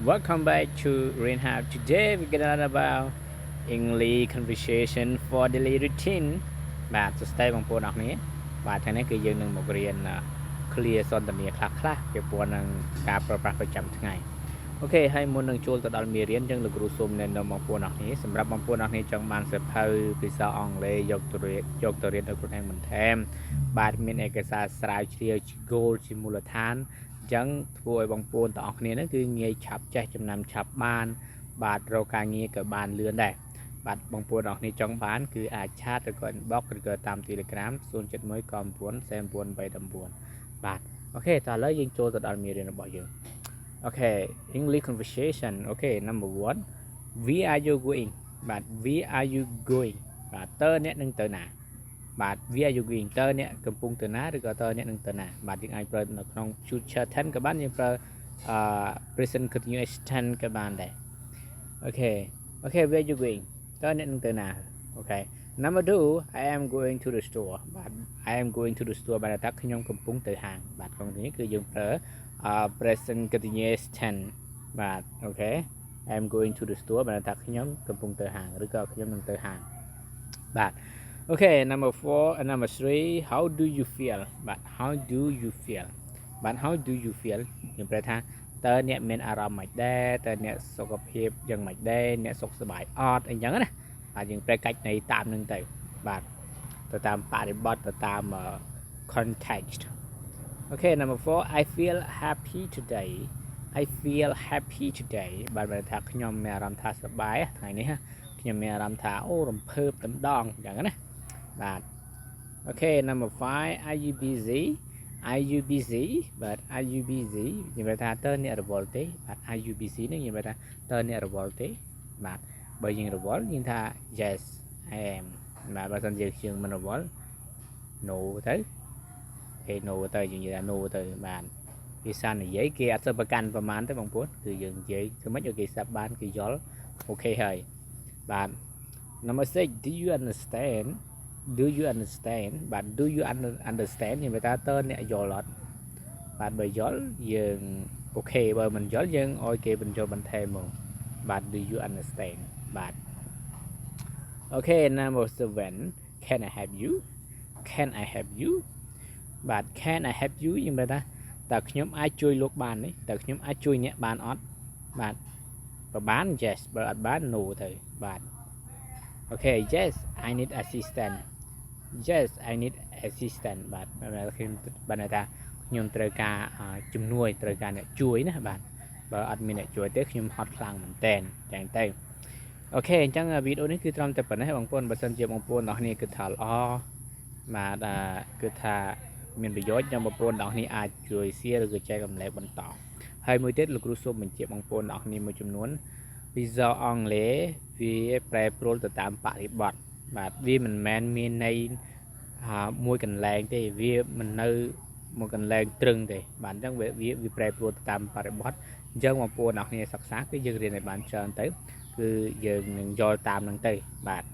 Welcome back to Reinhard. Today we're gonna learn about English conversation for daily routine បាទសួស្តីបងប្អូនអរគ្នាបាទថ្ងៃនេះគឺយើងនឹងមករៀន clear សន្ទនាខ្លះៗពាក់ព័ន្ធនឹងការប្រើប្រាស់ប្រចាំថ្ងៃអូខេហើយមុននឹងចូលទៅដល់មេរៀនយើងលោកគ្រូសូមណែនាំបងប្អូនអរគ្នាសម្រាប់បងប្អូនអរគ្នាចង់បានសៀវភៅភាសាអង់គ្លេសយកទៅរៀនឲ្យខ្លួនឯងបន្ថែមបាទមានឯកសារស្រាវជ្រាវជា goal ជាមូលដ្ឋានចឹងធ្វើឲ្យបងប្អូនទាំងអស់គ្នាហ្នឹងគឺងាយឆាប់ចេះចំណាំឆាប់បានបាទរកការងារក៏បានលឿនដែរបាទបងប្អូនទាំងអស់គ្នាចង់បានគឺអាចឆាតឬក៏ inbox ឬក៏តាម Telegram 071 9 9 3 9បាទអូខេតោះឥឡូវយើងចូលទៅដល់មេរៀនរបស់យើងអូខេ English conversation អូខេ number 1 where are you going បាទ where are you going បាទតើអ្នកនឹងទៅណាបាទ where are you going តើអ្នកកំពុងទៅណាឬក៏តើអ្នកនឹងទៅណាបាទយើងអាចប្រើនៅក្នុង future tense ក៏បានយើងប្រើpresent continuous tense ក៏បានដែរអូខេ where are you going តើអ្នកនឹងទៅណាអូខេ number 2 I am going to the store បាទ I am going to the store បាទថាខ្ញុំកំពុងទៅហាងបាទក្នុងនេះគឺយើងប្រើpresent continuous tense បាទអូខេ I am going to the store បាទថាខ្ញុំកំពុងទៅហាងឬក៏ខ្ញុំនឹងទៅហាងបាទអូខេ number 4 and number 3 how do you feel បាទ how do you feel បាទ how do you feel យើងប្រែថាតើអ្នកមានអារម្មណ៍មិនដែរតើអ្នកសុខភាពយ៉ាងម៉េចដែរអ្នកសុខសប្បាយអត់អីចឹងណាបាទយើងប្រែកាច់ន័យតាមនឹងទៅបាទទៅតាមបរិបទទៅតាម context អូខេ number 4 I feel happy today I feel happy today បាទបើថាខ្ញុំមានអារម្មណ៍ថាសប្បាយថ្ងៃនេះខ្ញុំមានអារម្មណ៍ថាអូរំភើបតែម្ដងអញ្ចឹងណាបាទអូខេ number 5 are you busy are you busy បាទ are you busy និយាយថាតើអ្នករវល់ទេបាទ are you busy នេះនិយាយថាតើអ្នករវល់ទេបាទបើយើងរវល់យើងថា yes I am បាទបើសិនជាយើងមិនរវល់ no ទៅគេ no ទៅយើងនិយាយថា no ទៅបាទភាសានិយាយគេអត់សូវប្រកាន់ប្រមាណទេបងប្អូនគឺយើងនិយាយធ្វើម៉េចឲ្យគេស្ដាប់បានគេយល់អូខេហើយបាទ number 6 do you understand do you understand បាទ do you understand និយាយថាតើអ្នកយល់អត់បាទបើយល់យើងអូខេបើមិនយល់យើងឲ្យគេបញ្ចូលបន្ថែមមកបាទ do you understand បាទអូខេ number 7 can I help you can I help you បាទ can I help you យើងនិយាយថាតើខ្ញុំអាចជួយលោកបានទេតើខ្ញុំអាចជួយអ្នកបានអត់បាទបើបាន yes បើអត់បាន no ទៅបាទអូខេ yes I need assistant yes I need assistant បាទខ្ញុំបានថាខ្ញុំត្រូវការជំនួយត្រូវការអ្នកជួយណាបាទបើអត់មានអ្នកជួយទេខ្ញុំហត់ខ្លាំងមែនតើចឹងទៅអូខេអញ្ចឹងវីដេអូនេះគឺត្រឹមតែប៉ុណ្ណេះបងប្អូនបើសិនជាបងប្អូនទាំងគ្នាគិតថាល្អបាទគឺថាមានប្រយោជន៍ចាំបងប្អូនទាំងគ្នាអាចជួយ share ឬក៏ចែករំលែកបន្តហើយមួយទៀតលោកគ្រូសូមបញ្ជាក់បងប្អូនទាំងគ្នាមួយចំនួនភាសាអង់គ្លេសវាប្រែប្រួលទៅតាមបរិបទបាទវាមិនមែនមានន័យមួយកន្លែងទេវាមិននៅមួយកន្លែងត្រឹងទេបាទអញ្ចឹងវាប្រែប្រួលទៅតាមបរិបទអញ្ចឹងបងប្អូនទាំងគ្នាសិក្សាគឺយើងរៀនឲ្យបានច្រើនទៅគឺយើងនឹងយល់តាមនឹងទៅបាទ